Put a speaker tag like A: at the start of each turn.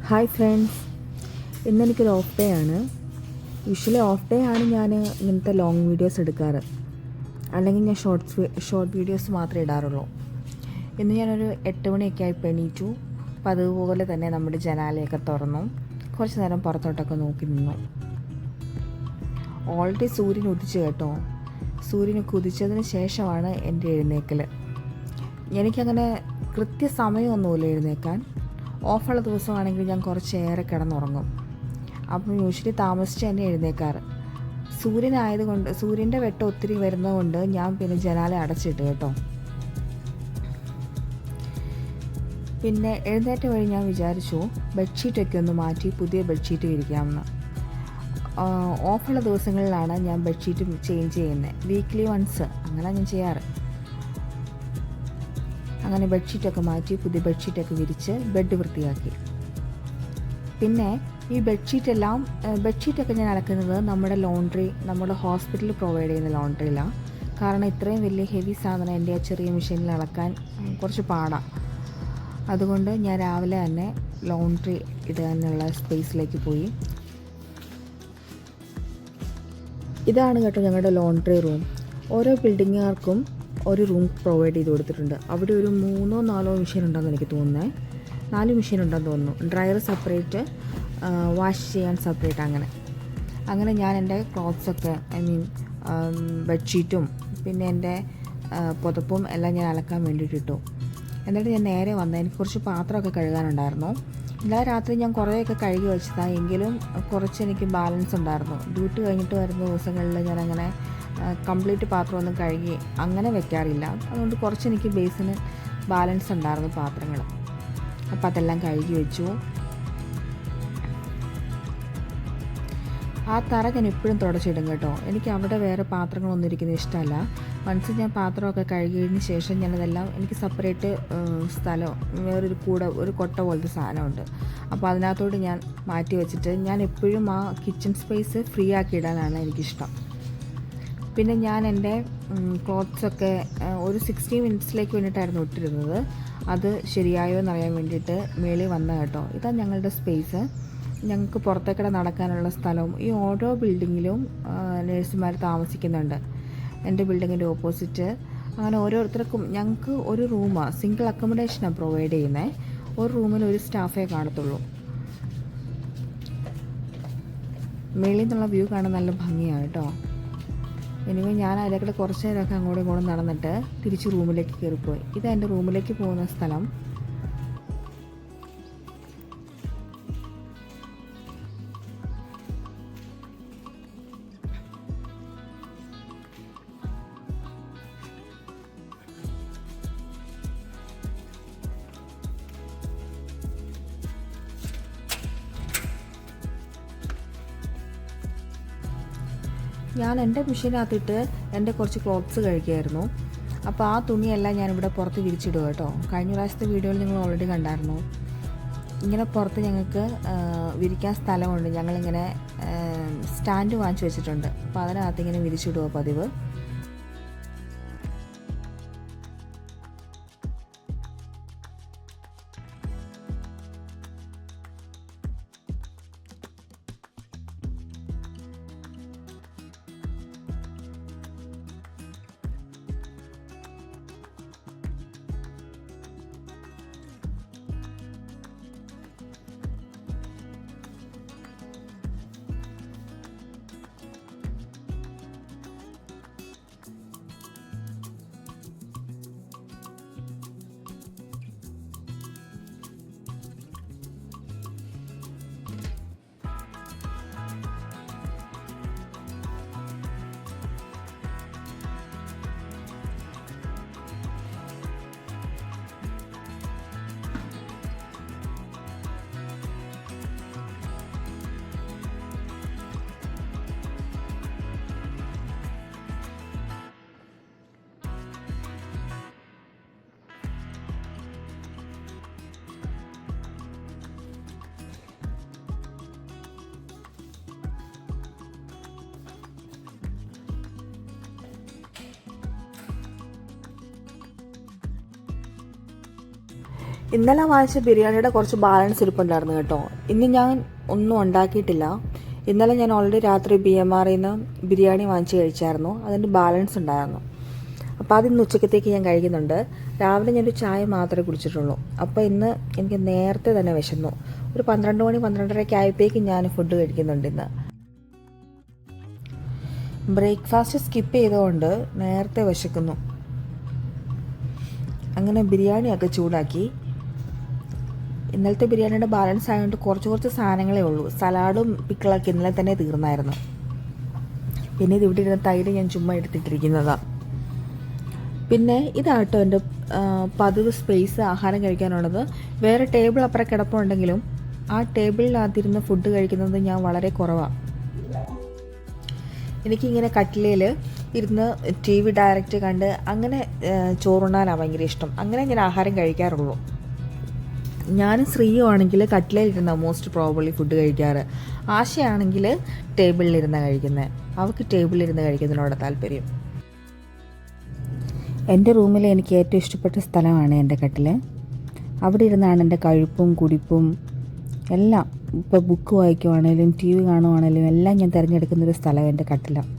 A: Hi friends, ഇന്നെനിക്കൊരു off day ആണ്. Usually off day ആണ് ഞാൻ ഇങ്ങനത്തെ ലോങ് വീഡിയോസ് എടുക്കാറ്. അല്ലെങ്കിൽ ഞാൻ ഷോർട്ട് വീഡിയോസ് മാത്രമേ ഇടാറുള്ളൂ. ഇന്ന് ഞാനൊരു 8 മണിയൊക്കെ ആയപ്പോൾ എണീറ്റു. അപ്പോൾ അതുപോലെ തന്നെ നമ്മുടെ ജനാലയൊക്കെ തുറന്നു. കുറച്ച് നേരം പുറത്തോട്ടൊക്കെ നോക്കി നിന്നു. ഓൾറെഡി സൂര്യൻ ഉദിച്ചു കേട്ടോ. സൂര്യനൊക്കെ ഉദിച്ചതിന് ശേഷമാണ് എൻ്റെ എഴുന്നേൽക്കൽ. എനിക്കങ്ങനെ കൃത്യസമയമൊന്നുമില്ല എഴുന്നേൽക്കാൻ. ഓഫുള്ള ദിവസമാണെങ്കിൽ ഞാൻ കുറച്ചേറെ കിടന്നുറങ്ങും. അപ്പം യൂഷ്വലി താമസിച്ച് തന്നെ എഴുന്നേൽക്കാറ്. സൂര്യനായതുകൊണ്ട്, സൂര്യൻ്റെ വെട്ടം ഒത്തിരി വരുന്നതുകൊണ്ട് ഞാൻ പിന്നെ ജനാല അടച്ചിട്ട് കേട്ടോ. പിന്നെ എഴുന്നേറ്റ വഴി ഞാൻ വിചാരിച്ചു ബെഡ്ഷീറ്റൊക്കെ ഒന്ന് മാറ്റി പുതിയ ബെഡ്ഷീറ്റ് വിരിക്കാമെന്ന്. ഓഫുള്ള ദിവസങ്ങളിലാണ് ഞാൻ ബെഡ്ഷീറ്റ് ചേഞ്ച് ചെയ്യുന്നത്. വീക്ക്ലി വൺസ് അങ്ങനെ ഞാൻ ചെയ്യാറ്. അങ്ങനെ ബെഡ്ഷീറ്റൊക്കെ മാറ്റി പുതിയ ബെഡ്ഷീറ്റൊക്കെ വിരിച്ച് ബെഡ് വൃത്തിയാക്കി. പിന്നെ ഈ ബെഡ്ഷീറ്റൊക്കെ ഞാൻ അലക്കുന്നത് നമ്മുടെ ഹോസ്പിറ്റലിൽ പ്രൊവൈഡ് ചെയ്യുന്ന ലോണ്ട്രിയിലാണ്. കാരണം ഇത്രയും വലിയ ഹെവി സാധനം എൻ്റെ ആ ചെറിയ മെഷീനിൽ അലക്കാൻ കുറച്ച് പാടാണ്. അതുകൊണ്ട് ഞാൻ രാവിലെ തന്നെ ലോണ്ട്രി ഇടാനുള്ള സ്പേസിലേക്ക് പോയി. ഇതാണ് കേട്ടോ ഞങ്ങളുടെ ലോണ്ട്രി റൂം. ഓരോ ബിൽഡിങ്ങുകാർക്കും ഒരു റൂം പ്രൊവൈഡ് ചെയ്ത് കൊടുത്തിട്ടുണ്ട്. അവിടെ ഒരു 3-4 മെഷീൻ ഉണ്ടെന്ന് എനിക്ക് തോന്നുന്നത്. 4 മെഷീൻ ഉണ്ടെന്ന് തോന്നുന്നു. ഡ്രയർ സെപ്പറേറ്റ്, വാഷ് ചെയ്യാൻ സെപ്പറേറ്റ്. അങ്ങനെ ഞാൻ എൻ്റെ ക്ലോത്ത്സൊക്കെ ബെഡ്ഷീറ്റും പിന്നെ എൻ്റെ പുതപ്പും എല്ലാം ഞാൻ അലക്കാൻ വേണ്ടിയിട്ട് ഇട്ടു. എന്നിട്ട് ഞാൻ നേരെ വന്നത്. എനിക്ക് കുറച്ച് പാത്രമൊക്കെ കഴുകാനുണ്ടായിരുന്നു. ഇന്നലെ രാത്രി ഞാൻ കുറേയൊക്കെ കഴുകി വെച്ചതാണ്. എങ്കിലും കുറച്ച് എനിക്ക് ബാലൻസ് ഉണ്ടായിരുന്നു. ഡ്യൂട്ടി കഴിഞ്ഞിട്ട് വരുന്ന ദിവസങ്ങളിൽ ഞാനങ്ങനെ കംപ്ലീറ്റ് പാത്രമൊന്നും കഴുകി അങ്ങനെ വെക്കാറില്ല. അതുകൊണ്ട് കുറച്ച് എനിക്ക് ബേസിന് ബാലൻസ് ഉണ്ടായിരുന്നു പാത്രങ്ങൾ. അപ്പോൾ അതെല്ലാം കഴുകി വെച്ചു. ആ തറ ഞാൻ എപ്പോഴും തുടച്ചിടും കേട്ടോ. എനിക്ക് അവിടെ വേറെ പാത്രങ്ങളൊന്നും ഇരിക്കുന്നത് ഇഷ്ടമല്ല. വൺസ് ഞാൻ പാത്രമൊക്കെ കഴുകിയതിന് ശേഷം ഞാനതെല്ലാം, എനിക്ക് സെപ്പറേറ്റ് സ്ഥലം, ഒരു കൊട്ട പോലത്തെ സാധനമുണ്ട്. അപ്പോൾ അതിനകത്തോട്ട് ഞാൻ മാറ്റി വെച്ചിട്ട് ഞാൻ എപ്പോഴും ആ കിച്ചൺ സ്പേസ് ഫ്രീ ആക്കി ഇടാനാണ് എനിക്കിഷ്ടം. പിന്നെ ഞാൻ എൻ്റെ ക്ലോത്ത്സൊക്കെ ഒരു 60 മിനിറ്റ്സിലേക്ക് വേണ്ടിയിട്ടായിരുന്നു ഇട്ടിരുന്നത്. അത് ശരിയായോ എന്നറിയാൻ വേണ്ടിയിട്ട് മേളിൽ വന്ന കേട്ടോ. ഇതാണ് ഞങ്ങളുടെ സ്പേസ്. ഞങ്ങൾക്ക് പുറത്തേക്കിടെ നടക്കാനുള്ള സ്ഥലവും. ഈ ഓരോ ബിൽഡിങ്ങിലും നേഴ്സുമാർ താമസിക്കുന്നുണ്ട്. എൻ്റെ ബിൽഡിങ്ങിൻ്റെ ഓപ്പോസിറ്റ്. അങ്ങനെ ഓരോരുത്തർക്കും ഞങ്ങൾക്ക് ഒരു റൂമാണ്, സിംഗിൾ അക്കോമഡേഷനാണ് പ്രൊവൈഡ് ചെയ്യുന്നത്. ഒരു റൂമിൽ ഒരു സ്റ്റാഫേ കാണത്തുള്ളൂ. മേളിൽ നിന്നുള്ള വ്യൂ കാണാൻ നല്ല ഭംഗിയാണ് കേട്ടോ. എനിവേ ഞാൻ അതിലേക്കൂടെ കുറച്ച് നേരമൊക്കെ അങ്ങോട്ടും ഇങ്ങോട്ടും നടന്നിട്ട് തിരിച്ച് റൂമിലേക്ക് കയറിപ്പോയി. ഇതാണ് എൻ്റെ റൂമിലേക്ക് പോകുന്ന സ്ഥലം. ഞാൻ എൻ്റെ മെഷീനകത്തിട്ട് എൻ്റെ കുറച്ച് ക്ലോത്ത്സ് കഴുകിയായിരുന്നു. അപ്പോൾ ആ തുണിയെല്ലാം ഞാനിവിടെ പുറത്ത് വിരിച്ചിടുക കേട്ടോ. കഴിഞ്ഞ പ്രാവശ്യത്തെ വീഡിയോയിൽ നിങ്ങൾ ഓൾറെഡി കണ്ടായിരുന്നു. ഇങ്ങനെ പുറത്ത് ഞങ്ങൾക്ക് വിരിക്കാൻ സ്ഥലമുണ്ട്. ഞങ്ങളിങ്ങനെ സ്റ്റാൻഡ് വാങ്ങിച്ചു വെച്ചിട്ടുണ്ട്. അപ്പോൾ അതിനകത്ത് ഇങ്ങനെ വിരിച്ചിടുക പതിവ്. ഇന്നലെ വാങ്ങിച്ച ബിരിയാണിയുടെ കുറച്ച് ബാലൻസ് ഇരിപ്പുണ്ടായിരുന്നു കേട്ടോ. ഇന്ന് ഞാൻ ഒന്നും ഉണ്ടാക്കിയിട്ടില്ല. ഇന്നലെ ഞാൻ ഓൾറെഡി രാത്രി BMR ന്ന് ബിരിയാണി വാങ്ങിച്ച് കഴിച്ചായിരുന്നു. അതിൻ്റെ ബാലൻസ് ഉണ്ടായിരുന്നു. അപ്പോൾ അതിന്ന് ഉച്ചക്കത്തേക്ക് ഞാൻ കഴിക്കുന്നുണ്ട്. രാവിലെ ഞാനൊരു ചായ മാത്രമേ കുടിച്ചിട്ടുള്ളൂ. അപ്പോൾ ഇന്ന് എനിക്ക് നേരത്തെ തന്നെ വിശന്നു. ഒരു 12 മണി 12:30 ആയപ്പോഴേക്കും ഞാൻ ഫുഡ് കഴിക്കുന്നുണ്ട് ഇന്ന്. ബ്രേക്ക്ഫാസ്റ്റ് സ്കിപ്പ് ചെയ്തുകൊണ്ട് നേരത്തെ വിശക്കുന്നു. അങ്ങനെ ബിരിയാണിയൊക്കെ ചൂടാക്കി. ഇന്നലത്തെ ബിരിയാണിയുടെ ബാലൻസ് ആയതുകൊണ്ട് കുറച്ച് സാധനങ്ങളേ ഉള്ളൂ. സലാഡും പിക്കിളൊക്കെ ഇന്നലെ തന്നെ തീർന്നായിരുന്നു. പിന്നെ ഇത് ഇവിടെ ഇരുന്ന തൈര് ഞാൻ ചുമ്മാ എടുത്തിട്ടിരിക്കുന്നതാണ്. പിന്നെ ഇതാട്ടോ എൻ്റെ പതിവ് സ്പേസ് ആഹാരം കഴിക്കാനുള്ളത്. വേറെ ടേബിൾ അപ്പുറം കിടപ്പുണ്ടെങ്കിലും ആ ടേബിളിനകത്തിരുന്ന് ഫുഡ് കഴിക്കുന്നത് ഞാൻ വളരെ കുറവാണ്. എനിക്കിങ്ങനെ കട്ടിലയിൽ ഇരുന്ന് TV ഡയറക്റ്റ് കണ്ട് അങ്ങനെ ചോറുണ്ണാനാണ് ഭയങ്കര ഇഷ്ടം. അങ്ങനെ ഞാൻ ആഹാരം കഴിക്കാറുള്ളൂ. ഞാനും ശ്രീയും ആണെങ്കിൽ കട്ടിലയിലിരുന്ന മോസ്റ്റ് പ്രോബബ്ലി ഫുഡ് കഴിക്കാറ്. ആശയാണെങ്കിൽ ടേബിളിലിരുന്ന് കഴിക്കുന്നത്. അവൾക്ക് ടേബിളിലിരുന്ന് കഴിക്കുന്നതിനോട് താല്പര്യം. എൻ്റെ റൂമിൽ എനിക്ക് ഏറ്റവും ഇഷ്ടപ്പെട്ട സ്ഥലമാണ് എൻ്റെ കട്ടിൽ. അവിടെ ഇരുന്നാണ് എൻ്റെ കഴിപ്പും കുടിപ്പും എല്ലാം. ഇപ്പോൾ ബുക്ക് വായിക്കുവാണേലും TV കാണുവാണേലും എല്ലാം ഞാൻ തിരഞ്ഞെടുക്കുന്നൊരു സ്ഥലം എൻ്റെ കട്ടിലാണ്.